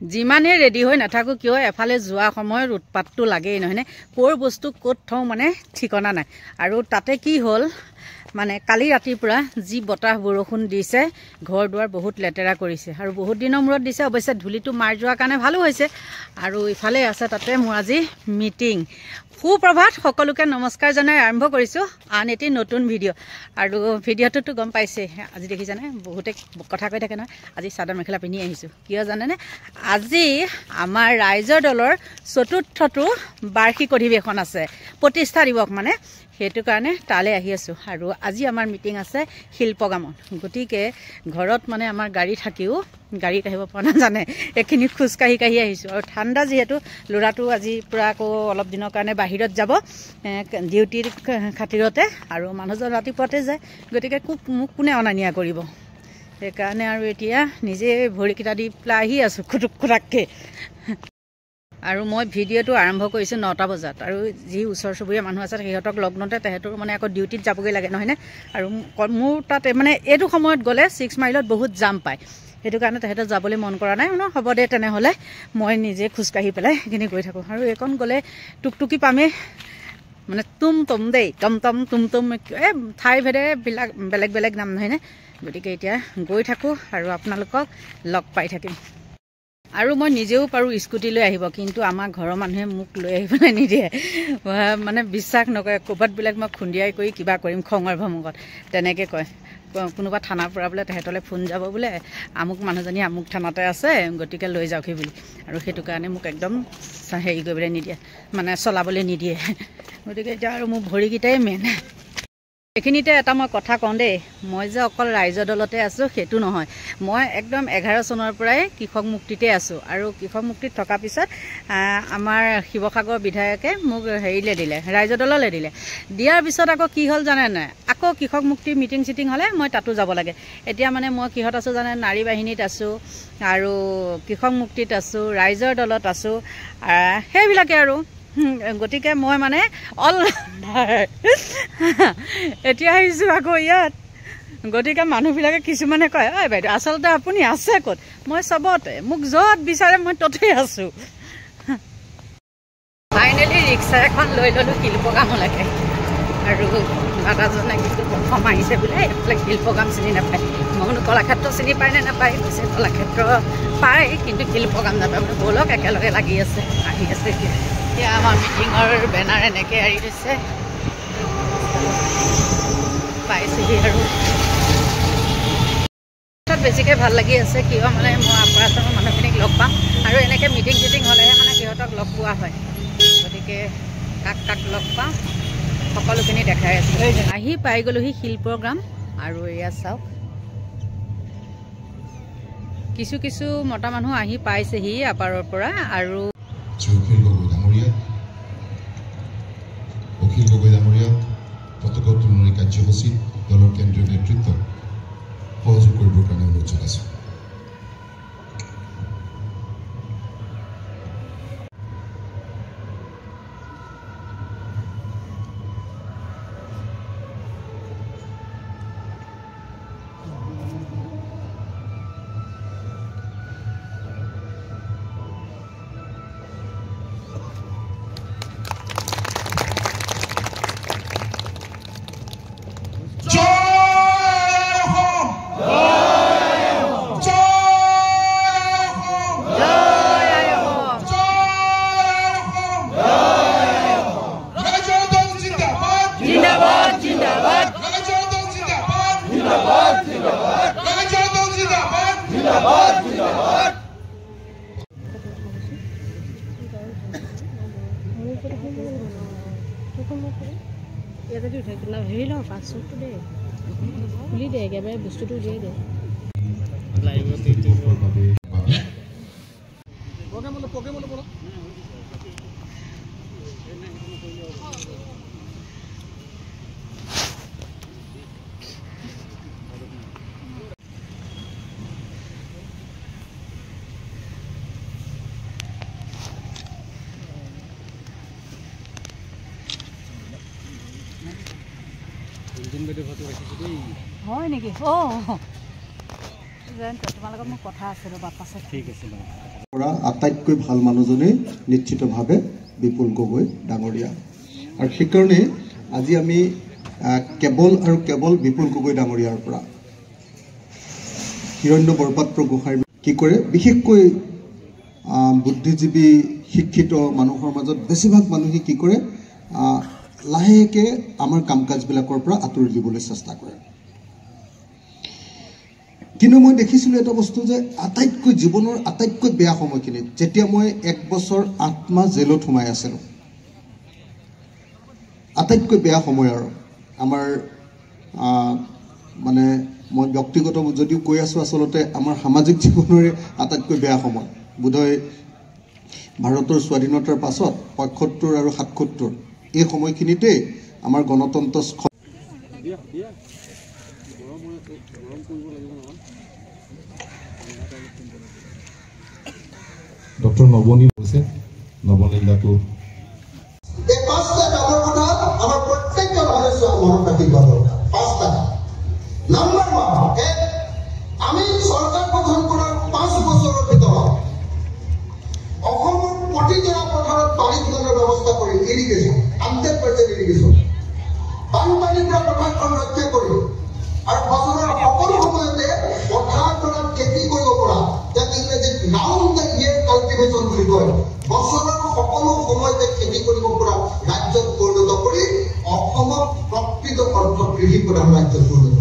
যিমানে ৰেডি হৈ নাথাকো কিয় এফালে যোৱা সময়ৰ উৎপাতটো লাগেই নহয়নে কোৰ বস্তু ক'ত থওঁ মানে ঠিকনা নাই আৰু তাতে কি হ'ল মানে কালি ৰাতিৰ পৰা যি বতাহ বৰষুণ দিছে ঘৰ দুৱাৰ বহুত লেতেৰা কৰিছে আৰু বহুত দিনৰ মূৰত দিছে অৱশ্যে ধুলিটো মাৰ যোৱাৰ কাৰণে ভালো হৈছে আৰু ইফালে আছে তাতে মোৰ আজি মিটিং সুপ্ৰভাত সকলোকে নমস্কাৰ জনাই আৰম্ভ কৰিছো আন এটি নতুন ভিডিঅ' আৰু ভিডিঅ'টোতো গম পাইছে আজি দেখিছানে বহুতে কথা কৈ থাকে নহয় আজি চাদৰ মেখেলা পিন্ধি আহিছো কিয় জানেনে আজি আমাৰ ৰাইজৰ দলৰ চতুৰ্থটো বাৰ্ষিক অধিৱেশন আছে প্ৰতিষ্ঠা দিৱস মানে সেইটো কাৰণে তালে আহি আছো আৰু আজি আমাৰ মিটিং আছে শিল্পগামত গতিকে ঘৰত মানে আমাৰ গাড়ী থাকিও গাড়ীত আহিব পৰা নাজানে এখিনি খুজ কাহি আহিছো আৰু ঠাণ্ডা যেহেতু লৰাটো আজি পুৰা আকৌ অলপ দিনৰ কাৰণে বাহিৰত যাব ডিউটিৰ খাতিৰতে আৰু মানুহজন ৰাতিপুৱাতে যায় গতিকে মোক কোনে অনানিয়া কৰিব সেইকাৰণে আৰু এতিয়া নিজে ভৰিকিটা দি পেলাই আহি আছো খুটুককে আৰু মই ভিডিঅ'টো আৰম্ভ কৰিছো 9টা বজাত আৰু যি ওচৰ চুবুৰীয়া মানুহ আছে সিহঁতক লগ্নতে তেহেতৰ মানে আকৌ ডিউটিত যাবগৈ লাগে নহয়নে আৰু মোৰ তাত মানে এইটো সময়ত গ'লে 6 মাইলত বহুত জাম পায় সেইটো কাৰণে তেহেতৰ যাবলৈ মন কৰা নাই হ'ব দে তেনেহ'লে মই নিজে খোজকাঢ়ি পেলাই সেইখিনি গৈ থাকোঁ আৰু এইকণ গ'লে টুকটুকি পামেই মানে টম দেই টম ঠাই ভেদে বেলেগ বেলেগ নাম নহয়নে গতিকে এতিয়া গৈ থাকোঁ আৰু আপোনালোকক লগ পাই থাকিম আৰু মই নিজেও পাৰো স্কুটি লৈ আহিব কিন্তু আমাৰ ঘৰৰ মানুহে মোক লৈ আহিবলৈ নিদিয়ে মানে বিশ্বাস নকৰে ক'ৰবাতবিলাক মই খুন্দিয়াই কৰি কিবা কৰিম খঙৰ ভমকত তেনেকৈ কয় কোনোবা থানাৰ পৰা বোলে তেহেঁতলৈ ফোন যাব বোলে আমুক মানুহজনী আমুক থানাতে আছে গতিকে লৈ যাওকহি বুলি আৰু সেইটো কাৰণে মোক একদম হেৰি কৰিবলৈ নিদিয়ে মানে চলাবলৈ নিদিয়ে গতিকে এতিয়া আৰু মোৰ ভৰিকেইটাই মেইন এইখিনিতে এটা মই কথা কওঁ দেই মই যে অকল ৰাইজৰ দলতে আছো সেইটো নহয় মই একদম 11 চনৰ পৰাই কৃষক মুক্তিতে আছো আৰু কৃষক মুক্তিত থকা পিছত আমাৰ শিৱসাগৰ বিধায়কে মোক হেৰিলে দিলে ৰাইজৰ দললে দিয়াৰ পিছত আকৌ কি হ'ল জানে নাই আকৌ কৃষক মুক্তি মিটিং চিটিং হ'লে মই তাতো যাব লাগে এতিয়া মানে মই কিহত আছো জানে নাৰী বাহিনীত আছো আৰু কৃষক মুক্তিত আছো ৰাইজৰ দলত আছো সেইবিলাকে আৰু গতিকে মই মানে অল এতিয়া আহিছো আকৌ ইয়াত গতিকে মানুহবিলাকে কিছুমানে কয় ঐ বাইদেউ আচলতে আপুনি আছে ক'ত মই চবতে মোক য'ত বিচাৰে মই ততেই আছো ফাইনেলি ৰিক্সা এখন লৈ ল'লো শিল্পগামলৈকে আৰু দাদাজনে কিন্তু প্ৰথম আহিছে বোলে এইফালে শিল্পগাম চিনি নাপায় মই বোলো কলাক্ষেত্ৰ চিনি পায় নে নাপায় কৈছে কলাক্ষেত্ৰ পায় কিন্তু শিল্পগাম নাপায় মানে ব'লক একেলগে লাগি আছে আহি আছে এতিয়া আমাৰ মিটিঙৰ বেনাৰ এনেকৈ আঁৰি দিছে পাইছেহি আৰু তাত বেছিকৈ ভাল লাগি আছে কিয় মানে মই আপাৰ মানুহখিনিক লগ পাম আৰু এনেকৈ মিটিং চিটিং হ'লেহে মানে সিহঁতক লগ পোৱা হয় গতিকে কাক লগ পাওঁ সকলোখিনি দেখাই আছো আহি পাই গ'লোহি শিল্পগ্ৰাম আৰু এয়া চাওক কিছু মতা মানুহ আহি পাইছেহি আপাৰৰ পৰা আৰু অখিল গগৈ ডাঙৰীয়া পতাকা উত্তোলনৰ কাৰ্যসূচীত দলৰ কেন্দ্ৰীয় নেতৃত্বক সহযোগ কৰিবৰ কাৰণে অনুৰোধ জনাইছোঁ হেৰি লওঁ পাছটো দে খুলি দে একেবাৰে বস্তুটো দিয়ে দে হয় নেকি তোমাৰ লগত মোৰ কথা আছে ৰ'বা পাছত ঠিক আছে পৰা আটাইতকৈ ভাল মানুহজনেই নিশ্চিতভাৱে বিপুল গগৈ ডাঙৰীয়া আৰু সেইকাৰণে আজি আমি কেৱল বিপুল গগৈ ডাঙৰীয়াৰ পৰা হিৰণ্য বৰপাত্ৰ গোহাঁইৰ কি কৰে বিশেষকৈ বুদ্ধিজীৱী শিক্ষিত মানুহৰ মাজত বেছিভাগ মানুহে কি কৰে লাহেকে আমাৰ কাম কাজবিলাকৰ পৰা আঁতৰি দিবলৈ চেষ্টা কৰে কিন্তু মই দেখিছিলোঁ এটা বস্তু যে আটাইতকৈ জীৱনৰ আটাইতকৈ বেয়া সময়খিনিত যেতিয়া মই 1 বছৰ 8 মাহ জেলত সোমাই আছিলোঁ আটাইতকৈ বেয়া সময় আৰু আমাৰ মানে মই ব্যক্তিগত যদিও কৈ আছোঁ আচলতে আমাৰ সামাজিক জীৱনৰে আটাইতকৈ বেয়া সময় বোধহয় ভাৰতৰ স্বাধীনতাৰ পাছত ৭৫ আৰু ৭৭ এই সময়খিনিতে আমাৰ গণতন্ত্ৰ ডক্টৰ নবনীল হৈছে নবনীলাটো এই 5টা ডাঙৰ কথা আমাৰ প্ৰত্যেকজন সদস্য মনত ৰাখিব দৰকাৰ 5টা নাম্বাৰ 1 আমি চৰকাৰ গঠন কৰাৰ 5 বছৰৰ ভিতৰত অসমৰ প্ৰতিজোৰা পথাৰত পানী যোগানৰ ব্যৱস্থা কৰি ইৰিগেশ্যন 100% ইৰিগেশ্যন বানপানীৰ পৰা পথাৰখন ৰক্ষা কৰি আৰু বছৰৰ সকলো সময়তে পথাৰখনত খেতি কৰিব পৰা যাক ইংৰাজীত ৰাউণ্ড দ্য ইয়েৰ কাল্টিভেশ্যন বুলি কয় বছৰৰ সকলো সময়তে খেতি কৰিব পৰা ৰাজ্যত পৰিণত কৰি অসমক প্ৰকৃত অৰ্থত কৃষি প্ৰধান ৰাজ্যত পৰিণত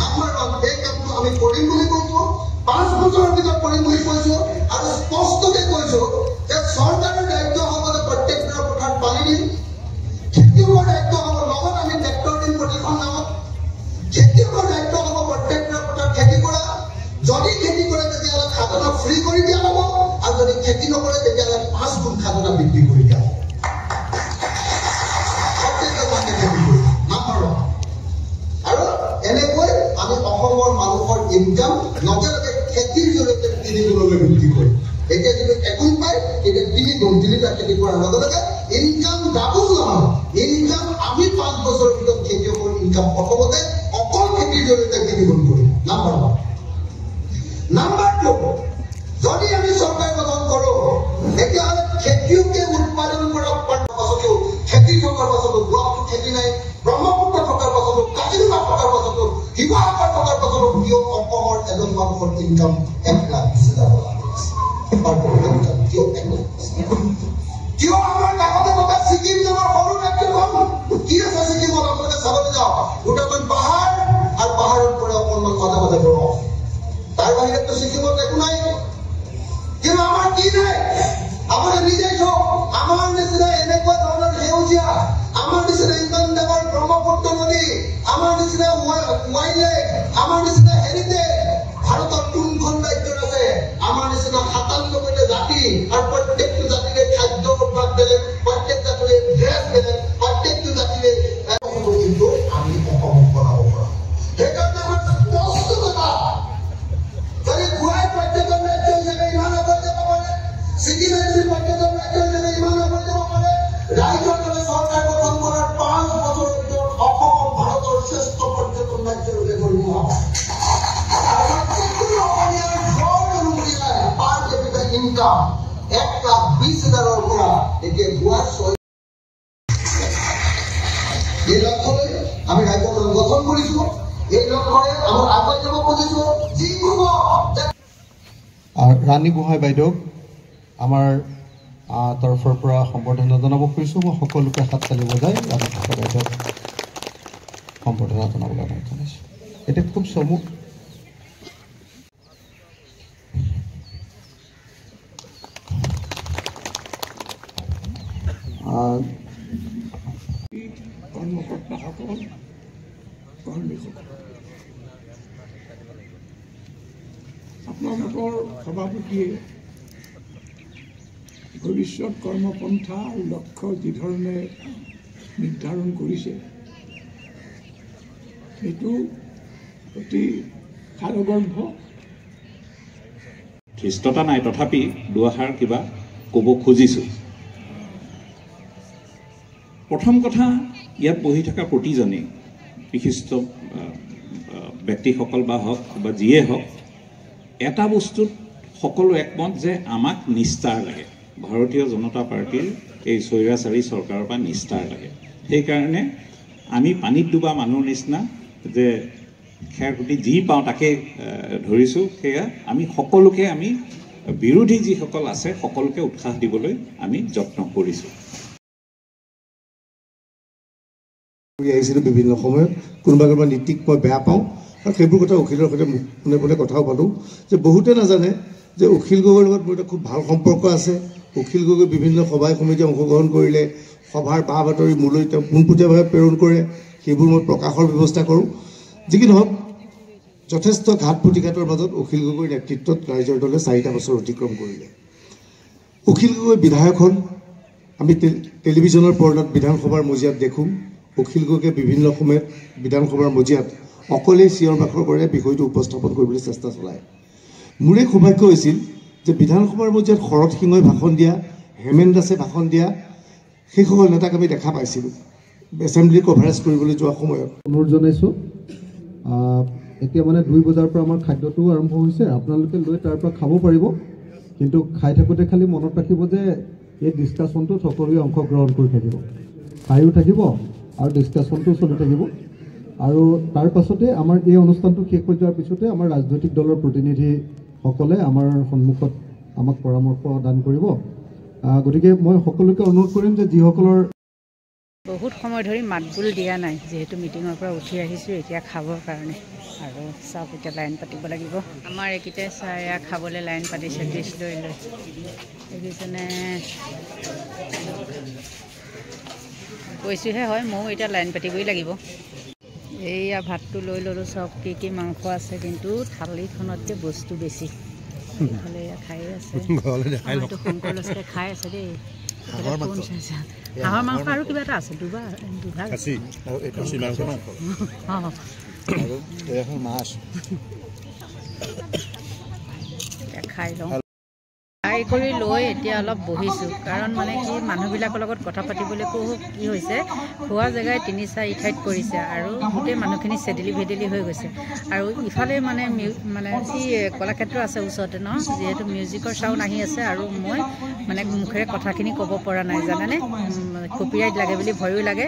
নাম্বাৰ 1 এই কামটো আমি কৰিম বুলি কৈছোঁ 5 বছৰৰ ভিতৰত কৰিম বুলি কৈছোঁ আৰু স্পষ্টকৈ কৈছোঁ যে চৰকাৰৰ দায়িত্ব হ'ব যে প্ৰত্যেকটা পথাৰত পানী দিম খেতিয়কৰ দায়িত্ব হ'ব লগত আমি ট্ৰেক্টৰ দিম প্ৰতিখন গাঁৱত খেতিয়কৰ দায়িত্ব হ'ব প্ৰত্যেকটা পথাৰত খেতি কৰা যদি খেতি কৰে তেতিয়াহ'লে খাজনা ফ্ৰী কৰি দিয়া হ'ব আৰু যদি খেতি নকৰে তেতিয়াহ'লে 5 গুণ খাজনা বৃদ্ধি কৰি দিয়া হ'ব আৰু এনেকৈ আমি অসমৰ মানুহৰ ইনকাম লগে লগে খেতিৰ জৰিয়তে 3 গুণলৈ বৃদ্ধি কৰিম এতিয়া যদি 1 গুণ পায় তেতিয়া 3 গুণ 3টা খেতি কৰাৰ লগে লগে ইনকাম ডাবল নহয় ইনকাম আমি 5 বছৰৰ ভিতৰত খেতিয়কৰ ইনকাম প্ৰথমতে অকল খেতিৰ জৰিয়তে 3 গুণ কৰিম নাম্বাৰ 1 নাম্বাৰ 2 যদি আমি চৰকাৰ গঠন কৰোঁ তেতিয়াহ'লে খেতিয়কে উৎপাদন কৰা পাছতো খেতি থকাৰ পাছতো ব্লকটো খেতি নাই ব্ৰহ্মপুত্ৰ থকাৰ পাছতো কাজিৰঙা থকাৰ পাছতো শিৱসাগৰ থকাৰ পাছতো কিয় অসমৰ এজন মানুহৰ ইনকাম 1,20,000 কিয় আমাৰ কাষতে থকা ছিকিম নামৰ সৰু ৰাজ্যখন কি আছে ছিকিমত আপোনালোকে চাবলৈ যাওক গোটেইখন পাহাৰ আৰু পাহাৰৰ পৰা অকণমান মাজে মাজে বৰফ তাৰ বাহিৰেতো ছিকিমত একো নাই কিন্তু আমাৰ কি নাই আপুনি নিজে চাওক আমাৰ নিচিনা এনেকুৱা ধৰণৰ সেউজীয়া আমাৰ নিচিনা ইমান ডাঙৰ ব্ৰহ্মপুত্ৰ নদী আমাৰ নিচিনা ৱাইল্ড লাইফ আমাৰ নিচিনা হেৰিটেজ ভাৰতৰ কোনখন ৰাজ্যত আছে আমাৰ নিচিনা 97টা জাতি আৰু প্ৰত্যেকটো জাতিৰে খাদ্য অভ্যাস বেলেগ প্ৰত্যেক জাতিৰে ড্ৰেছ বেলেগ প্ৰত্যেকটো জাতিৰে কিন্তু আমি অসম বনাব পৰা সেইকাৰণে আমাৰ স্পষ্ট কথা যদি গোৱাই পৰ্যটন ৰাজ্য হিচাপে ইমান আগত যাব পাৰে ছিকিমে যদি পৰ্যটন ৰাজ্য হিচাপে ইমান আগত যাব পাৰে ৰাজ্যৰ দৰে চৰকাৰ গঠন কৰাৰ 5 বছৰৰ ভিতৰত অসমক ভাৰতৰ শ্ৰেষ্ঠ পৰ্যটন ৰাজ্যৰূপে গঢ়ি তোলা হয় ইনকাম 1,20,000 পৰা এতিয়া গোৱাৰ এই লক্ষ্যলৈ আমি ৰাজ্যখন গঠন কৰিছোঁ এই লক্ষ্যৰে আমাৰ আগুৱাই যাব খুজিছোঁ যি হ'ব ৰাণী গোহাঁই বাইদেউক আমাৰ তৰফৰ পৰা সম্বৰ্ধনা জনাব খুজিছোঁ মই সকলোকে হাত তালি বজাই ৰাণী গোহাঁই বাইদেউক সম্বৰ্ধনা জনাবলৈ অনুৰোধ জনাইছোঁ এতিয়া খুব চমু কৰ্মকৰ্তাসকল কৰ্মীসকল আপোনালোকৰ সভাপতিয়ে ভৱিষ্যত কৰ্মপন্থা আৰু লক্ষ্য যিধৰণে নিৰ্ধাৰণ কৰিছে সেইটো অতি সাৰগৰ্ভ ধৃষ্টতা নাই তথাপি দুআষাৰ কিবা ক'ব খুজিছোঁ প্ৰথম কথা ইয়াত বহি থকা প্ৰতিজনেই বিশিষ্ট ব্যক্তিসকল বা হওক বা যিয়ে হওক এটা বস্তুত সকলো একমত যে আমাক নিষ্ঠাৰ লাগে ভাৰতীয় জনতা পাৰ্টিৰ এই স্বৈৰাচাৰী চৰকাৰৰ পৰা নিষ্ঠাৰ লাগে সেইকাৰণে আমি পানীত ডুবা মানুহৰ নিচিনা যে খেৰকুটি যি পাওঁ তাকে ধৰিছোঁ সেয়া আমি সকলোকে আমি বিৰোধী যিসকল আছে সকলোকে উৎসাহ দিবলৈ আমি যত্ন কৰিছোঁ আহিছিলোঁ বিভিন্ন সময়ত কোনোবা নীতিক মই বেয়া পাওঁ আৰু সেইবোৰ কথা অখিলৰ সৈতে মনে মনে কথাও পালোঁ যে বহুতে নাজানে যে অখিল গগৈৰ লগত মোৰ এটা খুব ভাল সম্পৰ্ক আছে অখিল গগৈ বিভিন্ন সভাই সমিতিয়ে অংশগ্ৰহণ কৰিলে সভাৰ বা বাতৰি মোলৈ তেওঁ পোনপটীয়াভাৱে প্ৰেৰণ কৰে সেইবোৰ মই প্ৰকাশৰ ব্যৱস্থা কৰোঁ যি কি নহওক যথেষ্ট ঘাট প্ৰতিঘাতৰ মাজত অখিল গগৈৰ নেতৃত্বত ৰাইজৰ দলে 4টা বছৰ অতিক্ৰম কৰিলে অখিল গগৈ বিধায়ক হ'ল আমি টেলিভিশ্যনৰ পৰ্দাত বিধানসভাৰ মজিয়াত দেখোঁ অখিল গগৈয়ে বিভিন্ন সময়ত বিধানসভাৰ মজিয়াত অকলেই চিঞৰ বাখৰ কৰে বিষয়টো উপস্থাপন কৰিবলৈ চেষ্টা চলায় মোৰে সৌভাগ্য হৈছিল যে বিধানসভাৰ মজিয়াত শৰৎ সিঙই ভাষণ দিয়া হেমেন দাসে ভাষণ দিয়া সেইসকল নেতাক আমি দেখা পাইছিলোঁ এছেম্বলি কভাৰেজ কৰিবলৈ যোৱা সময়ত অনুৰোধ জনাইছোঁ এতিয়া মানে 2 বজাৰ পৰা আমাৰ খাদ্যটো আৰম্ভ হৈছে আপোনালোকে লৈ তাৰ পৰা খাব পাৰিব কিন্তু খাই থাকোঁতে খালি মনত ৰাখিব যে এই ডিছকাশ্যনটোত সকলোৱে অংশগ্ৰহণ কৰি থাকিব খায়ো থাকিব আৰু ডিছকাশ্যনটো চলি থাকিব আৰু তাৰ পাছতে আমাৰ এই অনুষ্ঠানটো শেষ হৈ যোৱাৰ পিছতে আমাৰ ৰাজনৈতিক দলৰ প্ৰতিনিধিসকলে আমাৰ সন্মুখত আমাক পৰামৰ্শ দান কৰিব গতিকে মই সকলোকে অনুৰোধ কৰিম যে যিসকলৰ বহুত সময় ধৰি মাতবোল দিয়া নাই যেহেতু মিটিঙৰ পৰা উঠি আহিছোঁ এতিয়া খাবৰ কাৰণে আৰু চাওক এতিয়া লাইন পাতিব লাগিব আমাৰ এইকেইটাই চাহ এয়া খাবলৈ লাইন পাতিছে ডিছ লৈ লৈ এইকেইজনে কৈছোঁহে হয় ময়ো এতিয়া লাইন পাতিবই লাগিব এইয়া ভাতটো লৈ ল'লোঁ চব কি মাংস আছে কিন্তু থালিখনতকৈ বস্তু বেছি ইফালে এয়া খাই আছে শংকৰ লচকে খাই আছে দেই হাঁহৰ মাংস আৰু কিবা এটা আছে দুভাগ খাই লওঁ খাই কৰি লৈ এতিয়া অলপ বহিছোঁ কাৰণ মানে কি মানুহবিলাকৰ লগত কথা পাতিবলৈ কি হৈছে খোৱা জেগাই 3-4 ঠাইত কৰিছে আৰু গোটেই মানুহখিনি চেডেলি ভেডেলি হৈ গৈছে আৰু ইফালে মানে কি কলাক্ষেত্ৰ আছে ওচৰতে ন যিহেতু মিউজিকৰ চাউণ্ড আহি আছে আৰু মই মানে মুখেৰে কথাখিনি ক'ব পৰা নাই জানেনে কপিৰাইট লাগে বুলি ভয়ো লাগে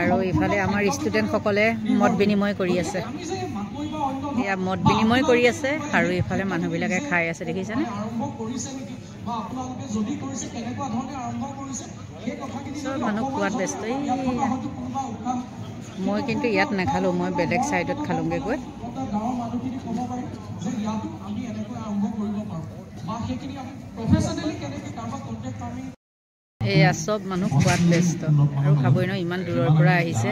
আৰু ইফালে আমাৰ ষ্টুডেণ্টসকলে মত বিনিময় কৰি আছে এয়া মত বিনিময় কৰি আছে আৰু ইফালে মানুহবিলাকে খাই আছে দেখিছেনে চব মানুহ খোৱাত ব্যস্ত মই কিন্তু ইয়াত নাখালোঁ মই বেলেগ ছাইডত খালোঁগৈ গৈ এয়া চব মানুহ খোৱাত ব্যস্ত আৰু খাবই ন ইমান দূৰৰ পৰা আহিছে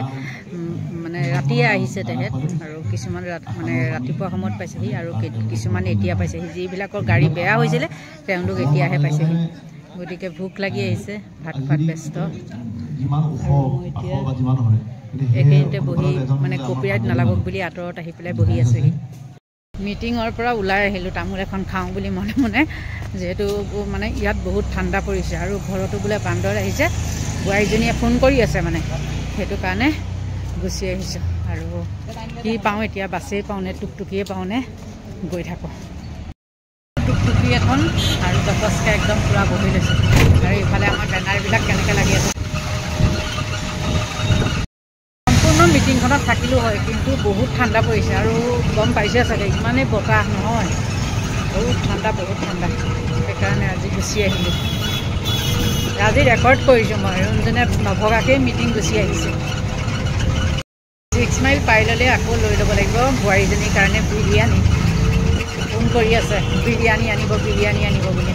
মানে ৰাতিয়ে আহিছে তেহেঁত আৰু কিছুমান মানে ৰাতিপুৱা সময়ত পাইছেহি আৰু কিছুমানে এতিয়া পাইছেহি যিবিলাকৰ গাড়ী বেয়া হৈছিলে তেওঁলোক এতিয়াহে পাইছেহি গতিকে ভোক লাগি আহিছে ভাত খোৱাত ব্যস্ত এইখিনিতে বহি মানে কপিৰাইট নালাগক বুলি আঁতৰত আহি পেলাই বহি আছেহি মিটিঙৰ পৰা ওলাই আহিলোঁ তামোল এখন খাওঁ বুলি মনে মনে যিহেতু মানে ইয়াত বহুত ঠাণ্ডা পৰিছে আৰু ঘৰতো বোলে বান্দৰ আহিছে বোৱাৰীজনীয়ে ফোন কৰি আছে মানে সেইটো কাৰণে গুচি আহিছোঁ আৰু কি পাওঁ এতিয়া বাছেই পাওঁনে টুকটুকিয়ে পাওঁনে গৈ থাকোঁ টুকটুকি এখন আৰু যথেষ্ট একদম পূৰা বহি লৈছোঁ আৰু ইফালে আমাৰ বেনাৰবিলাক কেনেকৈ লাগি আছে সম্পূৰ্ণ মিটিংখনত থাকিলোঁ হয় কিন্তু বহুত ঠাণ্ডা পৰিছে আৰু গম পাইছে চাগে ইমানেই বতাহ নহয় বহুত ঠাণ্ডা সেইকাৰণে আজি গুচি আহিলোঁ আজি ৰেকৰ্ড কৰিছোঁ মই যোনে নভগাকেই মিটিং গুচি আহিছে 6 মাইল পাই ল'লে আকৌ লৈ ল'ব লাগিব বোৱাৰীজনীৰ কাৰণে বিৰিয়ানী ফোন কৰি আছে বিৰিয়ানী আনিব বুলি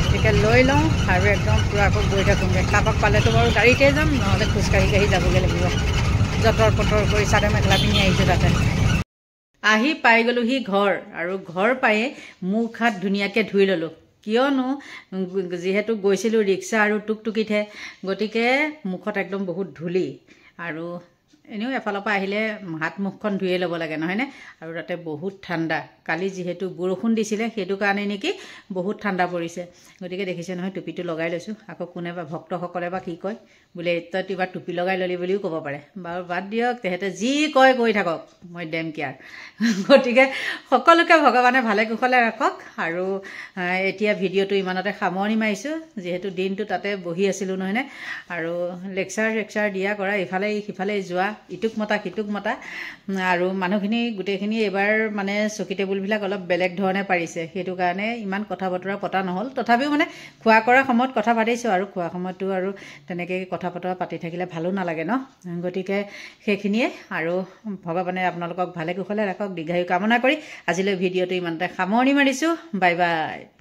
গতিকে লৈ লওঁ আৰু একদম পূৰা আকৌ গৈ থাকোঁগৈ কাৰোবাক পালেতো বাৰু গাড়ীতে যাম নহ'লে খোজকাঢ়ি যাবগৈ লাগিব জতৰ পতৰ কৰি চাদৰ মেখেলা পিন্ধি আহিছোঁ তাতে আহি পাই গ'লোহি ঘৰ আৰু ঘৰ পায়ে মুখ হাত ধুনীয়াকৈ ধুই ল'লোঁ কিয়নো যিহেতু গৈছিলোঁ ৰিক্সা আৰু টুকটুকিতহে গতিকে মুখত একদম বহুত ধূলি আৰু এনেও এফালৰ পৰা আহিলে হাত মুখখন ধুয়ে ল'ব লাগে নহয়নে আৰু তাতে বহুত ঠাণ্ডা কালি যিহেতু বৰষুণ দিছিলে সেইটো কাৰণে নেকি বহুত ঠাণ্ডা পৰিছে গতিকে দেখিছে নহয় টুপিটো লগাই লৈছোঁ আকৌ কোনেবা ভক্তসকলে বা কি কয় বোলে তই কিবা টুপি লগাই ল'লি বুলিও ক'ব পাৰে বাৰু বাদ দিয়ক তেহেঁতে যি কয় কৈ থাকক মই ডেম কেয়াৰ গতিকে সকলোকে ভগৱানে ভালে কুশলে ৰাখক আৰু এতিয়া ভিডিঅ'টো ইমানতে সামৰণি মাৰিছোঁ যিহেতু দিনটো তাতে বহি আছিলোঁ নহয়নে আৰু লেকচাৰ দিয়া কৰা ইফালে সিফালে যোৱা ইটোক মতা সিটোক মতা আৰু মানুহখিনি গোটেইখিনি এবাৰ মানে চকী টেবুলবিলাক অলপ বেলেগ ধৰণে পাৰিছে সেইটো কাৰণে ইমান কথা বতৰা পতা নহ'ল তথাপিও মানে খোৱা কৰা সময়ত কথা পাতিছোঁ আৰু খোৱা সময়তো আৰু তেনেকৈ কথা বতৰা পাতি থাকিলে ভালো নালাগে ন গতিকে সেইখিনিয়ে আৰু ভগৱানে আপোনালোকক ভালে কুশলে ৰাখক দীৰ্ঘায়ু কামনা কৰি আজিলৈ ভিডিঅ'টো ইমানতে সামৰণি মাৰিছোঁ বাই বাই